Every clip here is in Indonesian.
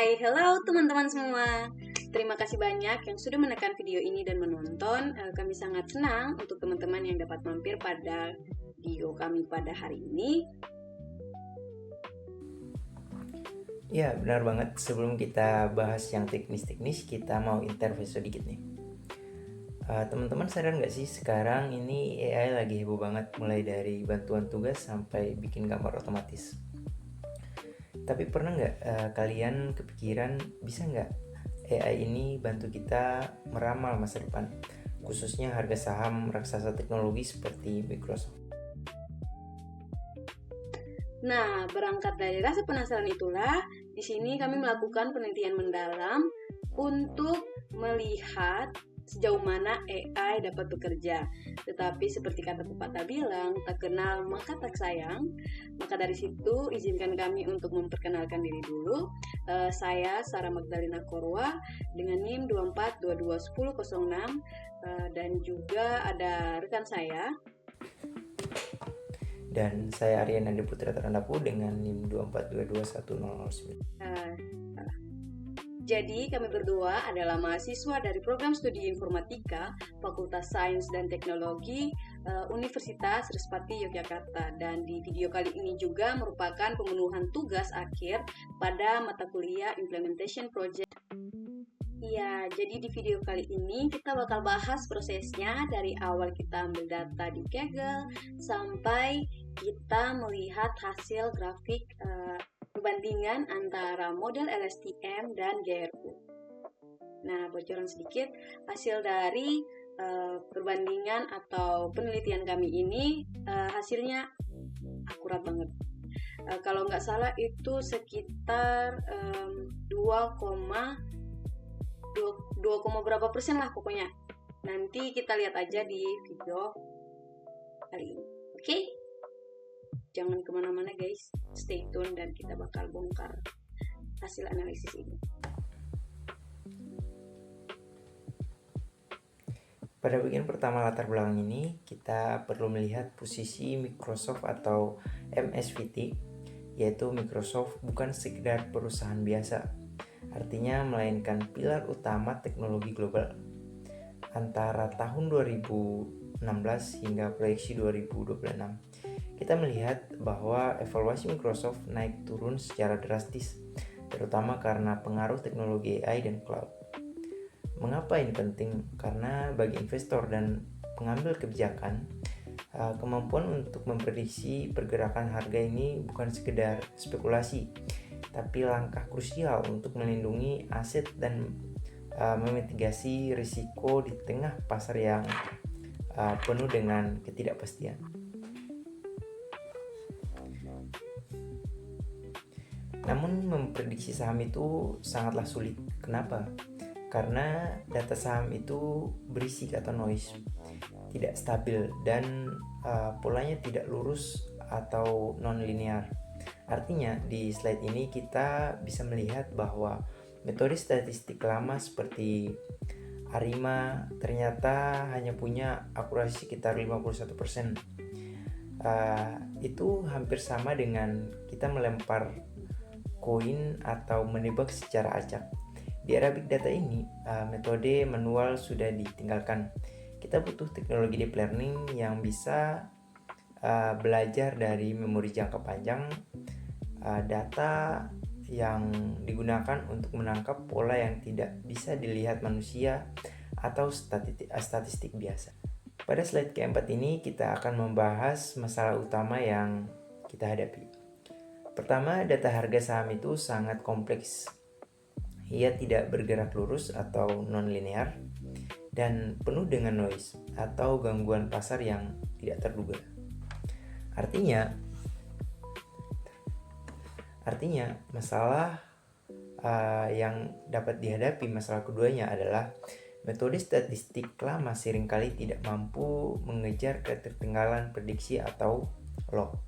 Hello teman-teman semua. Terima kasih banyak yang sudah menekan video ini dan menonton. Kami sangat senang untuk teman-teman yang dapat mampir pada video kami pada hari ini. Ya, benar banget. Sebelum kita bahas yang teknis-teknis, kita mau interview sedikit nih. Teman-teman sadar nggak sih sekarang ini AI lagi heboh banget, mulai dari bantuan tugas sampai bikin gambar otomatis. Tapi pernah nggak kalian kepikiran bisa nggak AI ini bantu kita meramal masa depan, khususnya harga saham raksasa teknologi seperti Microsoft? Nah, berangkat dari rasa penasaran itulah, di sini kami melakukan penelitian mendalam untuk melihat sejauh mana AI dapat bekerja. Tetapi seperti kata pepatah bilang, tak kenal maka tak sayang. Maka dari situ izinkan kami untuk memperkenalkan diri dulu. Saya Sarah Magdalena Korwa dengan NIM 24221006 dan juga ada rekan saya. Dan saya Aryan Andi Putra Tarandapu dengan NIM 24221009. Jadi kami berdua adalah mahasiswa dari program studi informatika Fakultas Sains dan Teknologi Universitas Respati Yogyakarta. Dan di video kali ini juga merupakan pemenuhan tugas akhir pada mata kuliah Implementation Project. Ya, jadi di video kali ini kita bakal bahas prosesnya dari awal kita ambil data di Kaggle sampai kita melihat hasil grafik perbandingan antara model LSTM dan GRU. Nah, bocoran sedikit, hasil dari perbandingan atau penelitian kami ini hasilnya akurat banget. Kalau nggak salah itu sekitar 2, berapa persen lah pokoknya. Nanti kita lihat aja di video kali ini. Oke? Jangan kemana-mana guys, stay tune dan kita bakal bongkar hasil analisis ini. Pada bagian pertama latar belakang ini, kita perlu melihat posisi Microsoft atau MSVT, yaitu Microsoft bukan sekedar perusahaan biasa, artinya melainkan pilar utama teknologi global. Antara tahun 2016 hingga proyeksi 2026, kita melihat bahwa evaluasi Microsoft naik turun secara drastis, terutama karena pengaruh teknologi AI dan cloud. Mengapa ini penting? Karena bagi investor dan pengambil kebijakan, kemampuan untuk memprediksi pergerakan harga ini bukan sekedar spekulasi, tapi langkah krusial untuk melindungi aset dan memitigasi risiko di tengah pasar yang penuh dengan ketidakpastian. Namun memprediksi saham itu sangatlah sulit. Kenapa? Karena data saham itu berisik atau noise, tidak stabil dan polanya tidak lurus atau non-linear. Artinya di slide ini kita bisa melihat bahwa metode statistik lama seperti ARIMA ternyata hanya punya akurasi sekitar 51%. Itu hampir sama dengan kita melempar koin atau menebak secara acak. Di era big data ini, metode manual sudah ditinggalkan. Kita butuh teknologi deep learning yang bisa belajar dari memori jangka panjang, data yang digunakan untuk menangkap pola yang tidak bisa dilihat manusia atau statistik biasa. Pada slide keempat ini kita akan membahas masalah utama yang kita hadapi. Pertama, data harga saham itu sangat kompleks. Ia tidak bergerak lurus atau non-linear dan penuh dengan noise atau gangguan pasar yang tidak terduga. Artinya masalah yang dapat dihadapi masalah keduanya adalah metode statistik lama seringkali tidak mampu mengejar ketertinggalan prediksi atau log.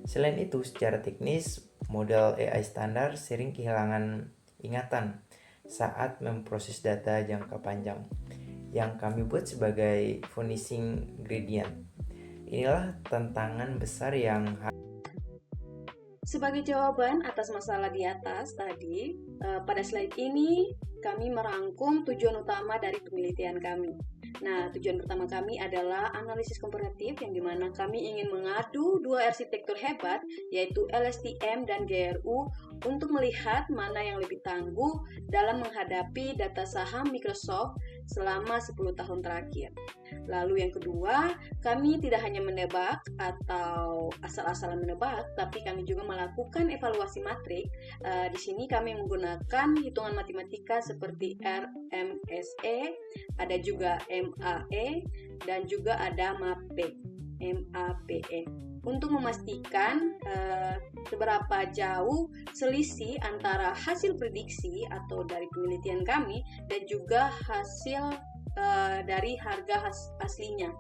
Selain itu, secara teknis, model AI standar sering kehilangan ingatan saat memproses data jangka panjang yang kami buat sebagai vanishing gradient. Inilah tantangan besar yang Sebagai jawaban atas masalah di atas tadi, pada slide ini kami merangkum tujuan utama dari penelitian kami. Nah, tujuan pertama kami adalah analisis komparatif yang dimana kami ingin mengadu dua arsitektur hebat yaitu LSTM dan GRU untuk melihat mana yang lebih tangguh dalam menghadapi data saham Microsoft selama 10 tahun terakhir. Lalu yang kedua, kami tidak hanya menebak atau asal-asalan menebak, tapi kami juga melakukan evaluasi matrik. Di sini kami menggunakan hitungan matematika seperti RMSE, ada juga MAE, dan juga ada MAPE untuk memastikan seberapa jauh selisih antara hasil prediksi atau dari penelitian kami dan juga hasil dari harga aslinya.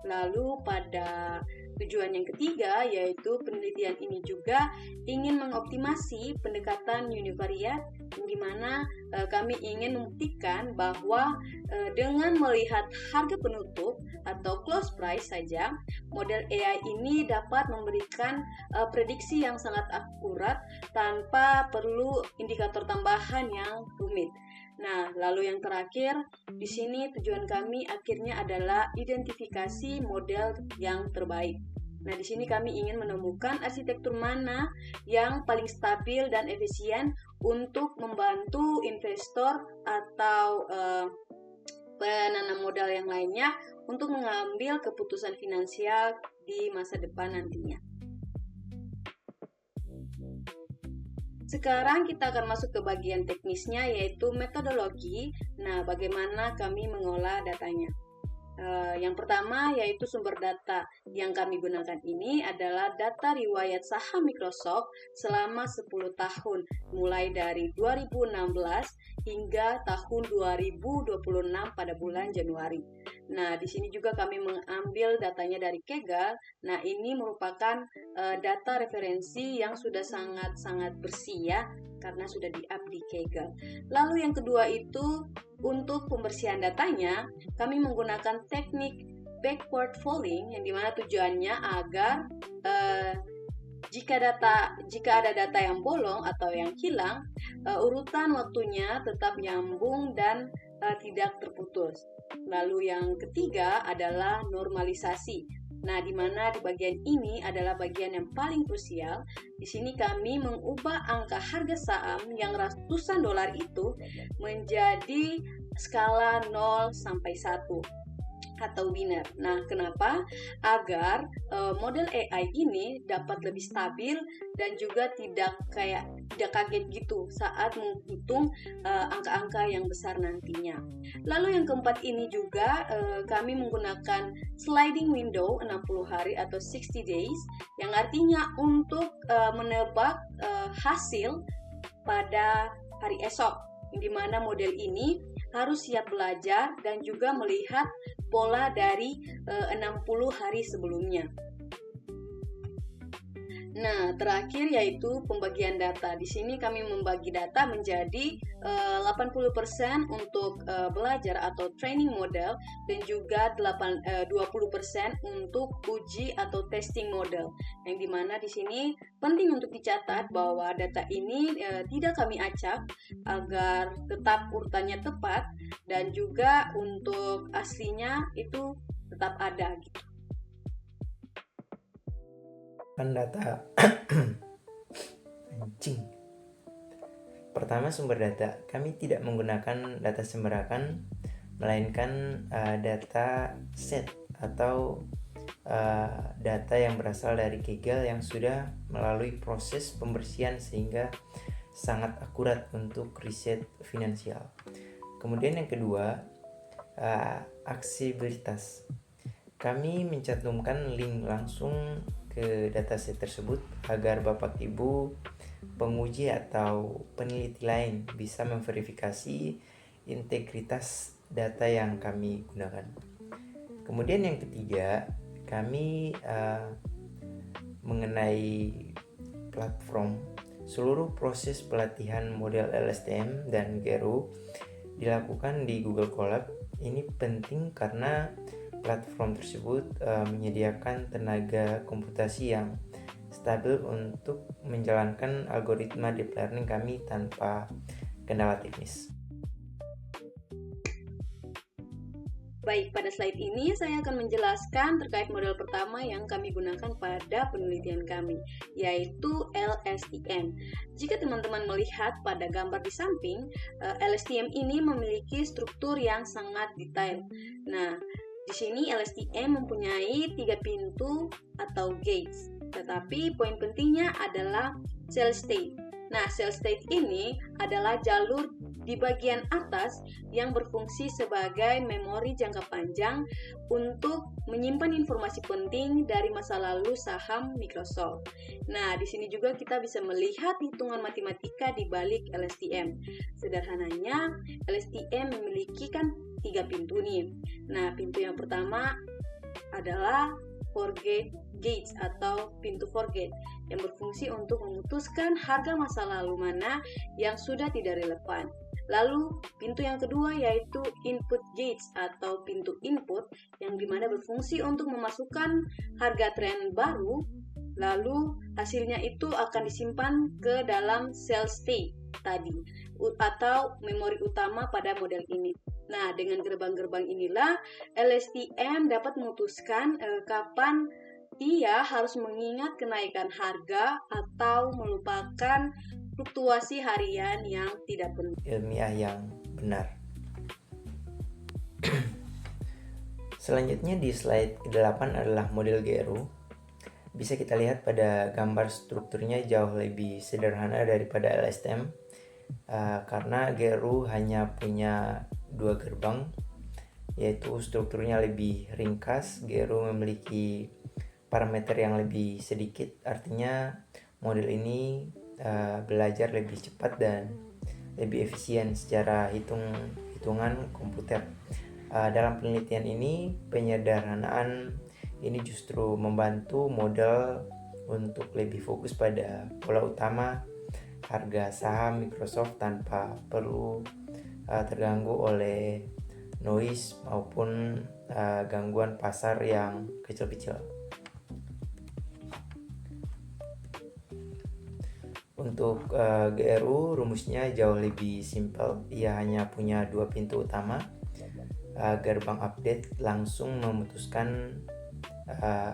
Lalu pada tujuan yang ketiga, yaitu penelitian ini juga ingin mengoptimasi pendekatan univariat, di mana kami ingin membuktikan bahwa dengan melihat harga penutup atau close price saja, model AI ini dapat memberikan prediksi yang sangat akurat tanpa perlu indikator tambahan yang rumit. Nah, lalu yang terakhir, di sini tujuan kami akhirnya adalah identifikasi model yang terbaik. Nah, di sini kami ingin menemukan arsitektur mana yang paling stabil dan efisien untuk membantu investor atau penanam modal yang lainnya untuk mengambil keputusan finansial di masa depan nantinya. Sekarang kita akan masuk ke bagian teknisnya, yaitu metodologi. Nah, bagaimana kami mengolah datanya? Yang pertama yaitu sumber data yang kami gunakan ini adalah data riwayat saham Microsoft selama 10 tahun, mulai dari 2016 hingga tahun 2026 pada bulan Januari. Nah, di sini juga kami mengambil datanya dari Kaggle. Nah, ini merupakan data referensi yang sudah sangat-sangat bersih ya, karena sudah di-up di Kaggle. Lalu yang kedua itu untuk pembersihan datanya, kami menggunakan teknik backward folding yang dimana tujuannya agar jika ada data yang bolong atau yang hilang, urutan waktunya tetap nyambung dan tidak terputus. Lalu yang ketiga adalah normalisasi. Nah, di mana di bagian ini adalah bagian yang paling krusial. Di sini kami mengubah angka harga saham yang ratusan dolar itu menjadi skala 0 sampai 1 atau biner. Nah, kenapa? Agar model AI ini dapat lebih stabil dan juga tidak kaget gitu saat menghitung angka-angka yang besar nantinya. Lalu yang keempat ini juga kami menggunakan sliding window 60 hari atau 60 days yang artinya untuk menebak hasil pada hari esok, di mana model ini harus siap belajar dan juga melihat pola dari 60 hari sebelumnya. Nah, terakhir yaitu pembagian data. Di sini kami membagi data menjadi 80% untuk belajar atau training model dan juga 20% untuk uji atau testing model. Yang dimana di sini penting untuk dicatat bahwa data ini tidak kami acak agar tetap urutannya tepat dan juga untuk aslinya itu tetap ada gitu. Data anjing. Pertama, sumber data. Kami tidak menggunakan data sembarangan, melainkan data set atau data yang berasal dari Kaggle yang sudah melalui proses pembersihan sehingga sangat akurat untuk riset finansial. Kemudian yang kedua, aksesibilitas. Kami mencantumkan link langsung ke dataset tersebut agar Bapak Ibu penguji atau peneliti lain bisa memverifikasi integritas data yang kami gunakan. Kemudian yang ketiga, kami mengenai platform. Seluruh proses pelatihan model LSTM dan GRU dilakukan di Google Colab. Ini penting karena platform tersebut menyediakan tenaga komputasi yang stabil untuk menjalankan algoritma deep learning kami tanpa kendala teknis. Baik, pada slide ini saya akan menjelaskan terkait model pertama yang kami gunakan pada penelitian kami, yaitu LSTM. Jika teman-teman melihat pada gambar di samping, LSTM ini memiliki struktur yang sangat detail. Nah, di sini LSTM mempunyai 3 pintu atau gates, tetapi poin pentingnya adalah cell state. Nah, cell state ini adalah jalur di bagian atas yang berfungsi sebagai memori jangka panjang untuk menyimpan informasi penting dari masa lalu saham Microsoft. Nah, di sini juga kita bisa melihat hitungan matematika di balik LSTM. Sederhananya, LSTM memiliki kan 3 pintu nih. Nah, pintu yang pertama adalah forget gates atau pintu forget yang berfungsi untuk memutuskan harga masa lalu mana yang sudah tidak relevan. Lalu pintu yang kedua yaitu input gates atau pintu input yang dimana berfungsi untuk memasukkan harga tren baru, lalu hasilnya itu akan disimpan ke dalam cell state tadi atau memori utama pada model ini. Nah, dengan gerbang-gerbang inilah LSTM dapat memutuskan kapan ia harus mengingat kenaikan harga atau melupakan fluktuasi harian yang tidak benar. Ilmiah yang benar. Selanjutnya di slide ke-8 adalah model GRU. Bisa kita lihat pada gambar strukturnya jauh lebih sederhana daripada LSTM, karena GRU hanya punya 2 gerbang, yaitu strukturnya lebih ringkas. GRU memiliki parameter yang lebih sedikit, artinya model ini belajar lebih cepat dan lebih efisien secara hitungan komputer. Dalam penelitian ini, penyederhanaan ini justru membantu model untuk lebih fokus pada pola utama harga saham Microsoft tanpa perlu terganggu oleh noise maupun gangguan pasar yang kecil-kecil. Untuk GRU rumusnya jauh lebih simpel. Ia hanya punya 2 pintu utama. Gerbang update langsung memutuskan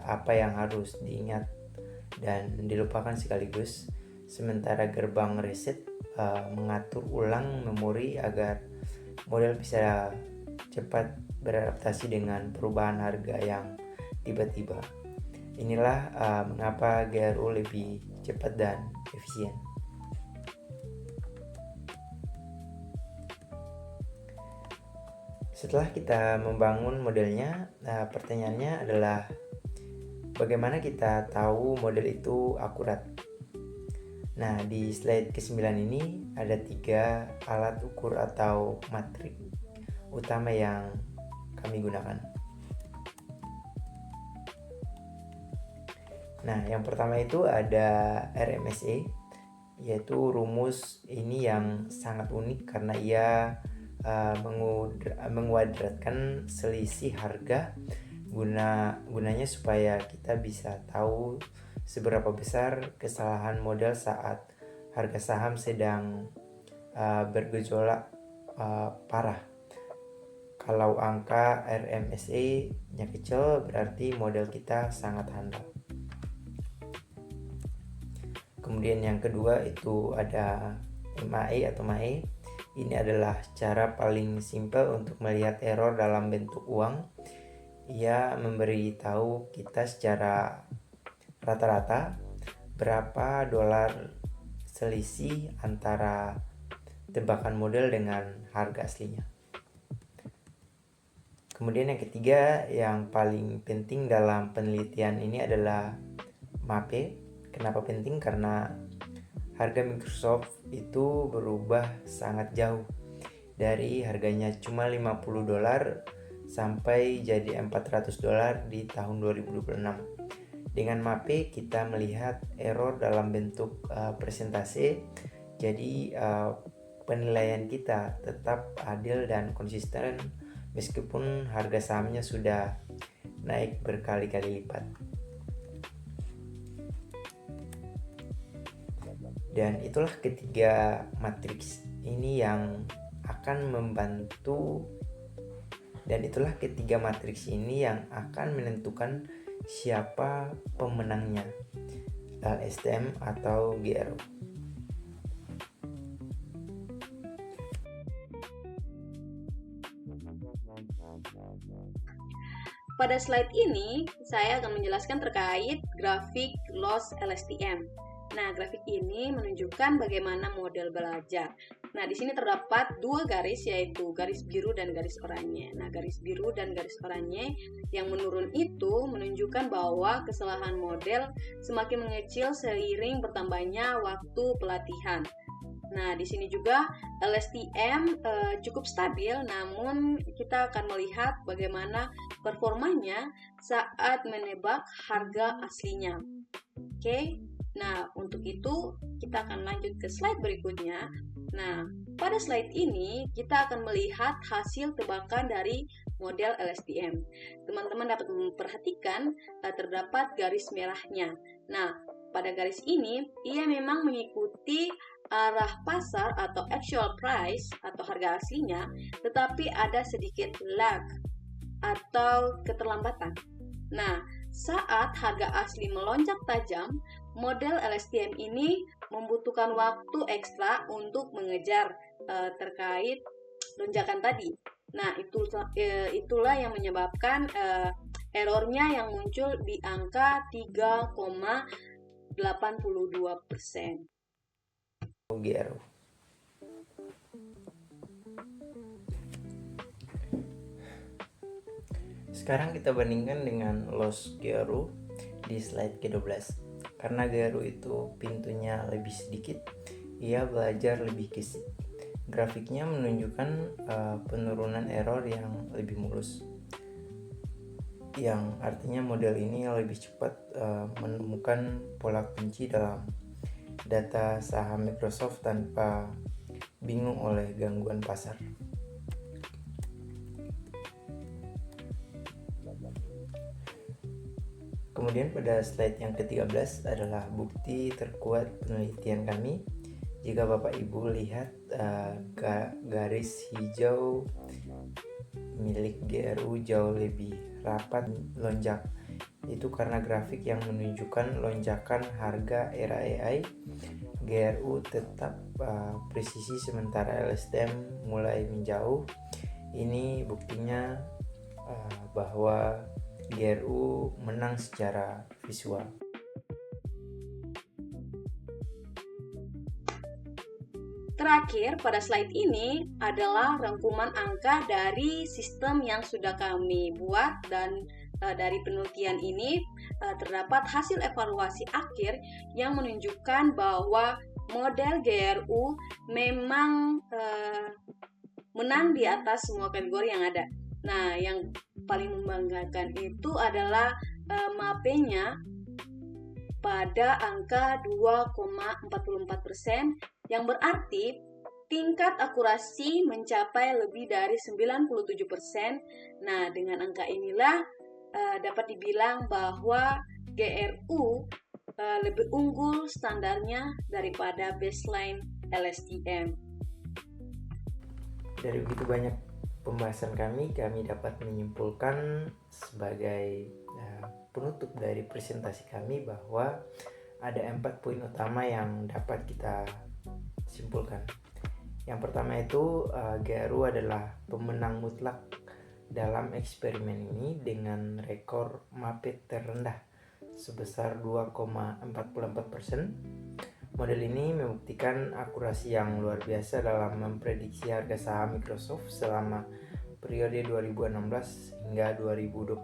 apa yang harus diingat dan dilupakan sekaligus, sementara gerbang reset mengatur ulang memori agar model bisa cepat beradaptasi dengan perubahan harga yang tiba-tiba. Inilah mengapa GRU lebih cepat dan efisien. Setelah kita membangun modelnya, pertanyaannya adalah bagaimana kita tahu model itu akurat? Nah, di slide ke-9 ini ada 3 alat ukur atau matrik utama yang kami gunakan. Nah, yang pertama itu ada RMSE, yaitu rumus ini yang sangat unik karena ia menguadratkan selisih harga gunanya supaya kita bisa tahu seberapa besar kesalahan model saat harga saham sedang bergejolak parah. Kalau angka RMSE-nya kecil, berarti model kita sangat handal. Kemudian yang kedua itu ada MAE atau MAE. Ini adalah cara paling simpel untuk melihat error dalam bentuk uang. Ia memberi tahu kita secara rata-rata berapa dolar selisih antara tebakan model dengan harga aslinya. Kemudian yang ketiga yang paling penting dalam penelitian ini adalah MAPE. Kenapa penting? Karena harga Microsoft itu berubah sangat jauh dari harganya cuma $50 sampai jadi $400 di tahun 2026. Dengan MAPE kita melihat error dalam bentuk persentase, jadi penilaian kita tetap adil dan konsisten meskipun harga sahamnya sudah naik berkali-kali lipat. Dan itulah ketiga matriks ini yang akan membantu, dan itulah ketiga matriks ini yang akan menentukan siapa pemenangnya, LSTM atau GRU. Pada slide ini, saya akan menjelaskan terkait grafik loss LSTM. Nah, grafik ini menunjukkan bagaimana model belajar. Nah, di sini terdapat dua garis, yaitu garis biru dan garis oranye. Nah, garis biru dan garis oranye yang menurun itu menunjukkan bahwa kesalahan model semakin mengecil seiring bertambahnya waktu pelatihan. Nah, di sini juga LSTM cukup stabil, namun kita akan melihat bagaimana performanya saat menebak harga aslinya. Oke, nah untuk itu kita akan lanjut ke slide berikutnya. Nah, pada slide ini kita akan melihat hasil tebakan dari model LSTM. Teman-teman dapat memperhatikan terdapat garis merahnya. Nah, pada garis ini ia memang mengikuti arah pasar atau actual price atau harga aslinya, tetapi ada sedikit lag atau keterlambatan. Nah, saat harga asli melonjak tajam, model LSTM ini membutuhkan waktu ekstra untuk mengejar terkait lonjakan tadi. Nah, itulah yang menyebabkan errornya yang muncul di angka 3,82%. GRU. Sekarang kita bandingkan dengan loss GRU di slide ke-12. Karena GRU itu pintunya lebih sedikit, ia belajar lebih gesit. Grafiknya menunjukkan penurunan error yang lebih mulus, yang artinya model ini lebih cepat menemukan pola kunci dalam data saham Microsoft tanpa bingung oleh gangguan pasar. Kemudian pada slide yang ke-13 adalah bukti terkuat penelitian kami. Jika Bapak Ibu lihat garis hijau milik GRU jauh lebih rapat lonjak, itu karena grafik yang menunjukkan lonjakan harga era AI. GRU tetap presisi sementara LSTM mulai menjauh. Ini buktinya bahwa GRU menang secara visual. Terakhir, pada slide ini adalah rangkuman angka dari sistem yang sudah kami buat, dan dari penelitian ini terdapat hasil evaluasi akhir yang menunjukkan bahwa model GRU memang menang di atas semua kategori yang ada. Nah, yang paling membanggakan itu adalah MAPE-nya pada angka 2,44%, yang berarti tingkat akurasi mencapai lebih dari 97%. Nah, dengan angka inilah dapat dibilang bahwa GRU lebih unggul standarnya daripada baseline LSTM. Dari begitu banyak pembahasan kami dapat menyimpulkan sebagai penutup dari presentasi kami bahwa ada 4 poin utama yang dapat kita simpulkan. Yang pertama itu GRU adalah pemenang mutlak dalam eksperimen ini dengan rekor MAPE terendah sebesar 2,44%. Model ini membuktikan akurasi yang luar biasa dalam memprediksi harga saham Microsoft selama periode 2016 hingga 2026.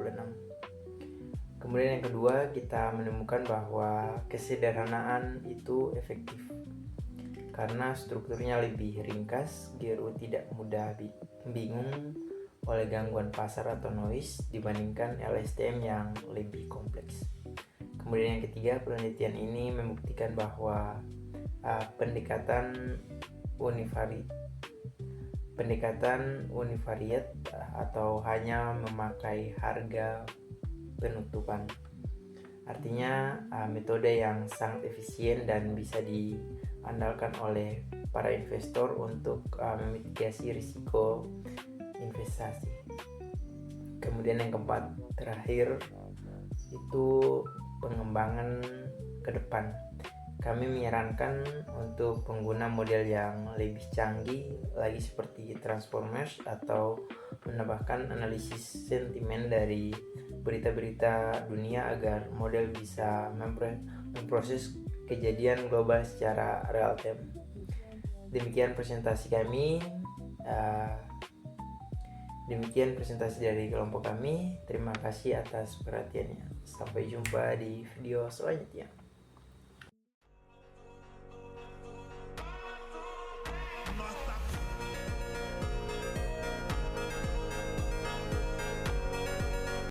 Kemudian yang kedua, kita menemukan bahwa kesederhanaan itu efektif. Karena strukturnya lebih ringkas, GRU tidak mudah bingung oleh gangguan pasar atau noise dibandingkan LSTM yang lebih kompleks. Kemudian yang ketiga, penelitian ini membuktikan bahwa pendekatan univariat atau hanya memakai harga penutupan. Artinya metode yang sangat efisien dan bisa andalkan oleh para investor untuk memitigasi risiko investasi. Kemudian yang keempat, terakhir itu pengembangan ke depan. Kami menyarankan untuk pengguna model yang lebih canggih lagi seperti Transformers atau menambahkan analisis sentimen dari berita-berita dunia agar model bisa memproses kejadian global secara real time. Demikian presentasi kami. Demikian presentasi dari kelompok kami. Terima kasih atas perhatiannya. Sampai jumpa di video selanjutnya.